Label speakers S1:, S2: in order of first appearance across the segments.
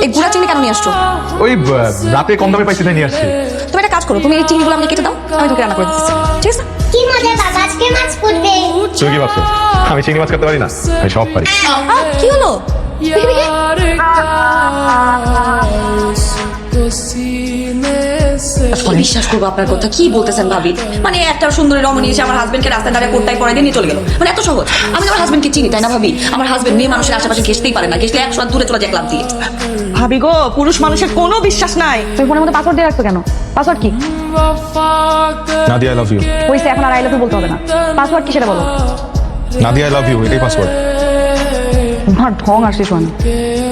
S1: এই গুড়া চিনি কেন নিয়ে আসছো?
S2: ওই রাতে কম দামে পাইছি তাই নিয়ে আসছি।
S1: তুমি একটা কাজ করো, তুমি এই চিনিগুলো আমাকে কেটে দাও, আমি তোকে রান্না করে দিচ্ছি, ঠিক আছে?
S3: কি মজা বাবা, আজকে মাছ ফুটবে।
S2: তুই কি ভাবছো আমি চিংড়ি মাছ খেতে পারি না? আমি সব পারি।
S1: কি হলো? বিশ্বাস করবো আপনার কথা, কি বলতেছেন ভাবি? মানে একটা সুন্দরী রমণী এসে আমার হাজবেন্ডকে রাস্তায় দাঁড়িয়ে কোটটাই পরে দিয়ে নিয়ে চলে গেল, মানে এত সহজ? আমি আমার হাজবেন্ডকে চিনি তাই না ভাবি? আমার হাজবেন্ড মেয়ে মানুষের আশেপাশে ঘেসতেই পারে না, ঘেসলে 100 দূরে চলে যায় ক্লাব দিয়ে।
S4: ভাবি গো, পুরুষ মানুষের কোনো বিশ্বাস নাই।
S1: তুমি ফোনের মধ্যে পাসওয়ার্ড দিয়ে রাখছো কেন? পাসওয়ার্ড কি?
S2: Nadia I love you.
S1: হইছে, এখন আর আই লাভ ইউ বলতে হবে না। পাসওয়ার্ড কি সেটা বলো।
S2: নাদিয়া আই লাভ ইউ, এটাই পাসওয়ার্ড।
S1: আমার ঢং আসছে শোন।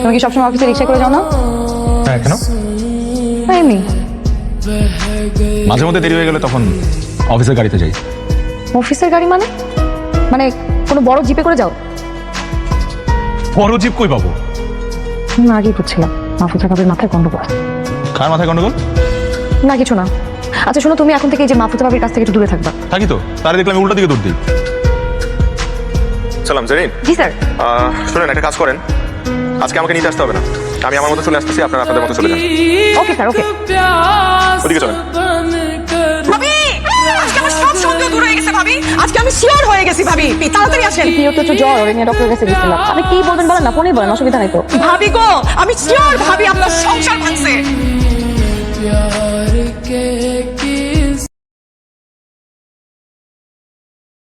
S1: তুমি কি সবসময় অফিসে রিক্সা করে যাও না?
S2: হ্যাঁ, কেন?
S1: এমনি।
S2: মাঝে মধ্যে দেরি হয়ে গেলে তখন অফিসের গাড়িতে যাই।
S1: অফিসের গাড়ি মানে? মানে কোনো বড় জিপে করে যাও?
S2: বড় জিপ কই পাবো?
S1: না, আগেই করছিলাম মাহফুজা ভাবির মাথায় গন্ডগোল।
S2: কার মাথায় গন্ডগোল?
S1: না কিছু না। আচ্ছা শোনো, তুমি এখন থেকে এই যে মাহফুজা ভাবির কাছ থেকে একটু দূরে থাকবা।
S2: থাকি তো, তারে দেখলাম উল্টা দিকে দৌড় দিই। সালাম জেরিন।
S1: জি স্যার।
S2: শুনেন, একটা কাজ করেন, আজকে আমাকে নিতে আসতে হবে না, আমি আমার মতো চলে আসতেছি, আপনারা আপনাদের মতো চলে যান।
S1: ওকে স্যার, ওকে।
S2: ওদিকে চলেন।
S4: ভাবি, আজকে আমার সব সন্দেহ দূর হয়ে গেছে ভাবি। আজকে আমি শিওর হয়ে গেছি ভাবি, তাড়াতাড়ি আসেন।
S1: কি হতো একটু জ্বর, ওরে নিয়ে ডক্টরের কাছে গেছিলাম। আপনি কি বলবেন বলেন না, ফোনেই বলেন, অসুবিধা নাই তো।
S4: ভাবি গো, আমি শিওর ভাবি আপনার সংসার ভাঙছে।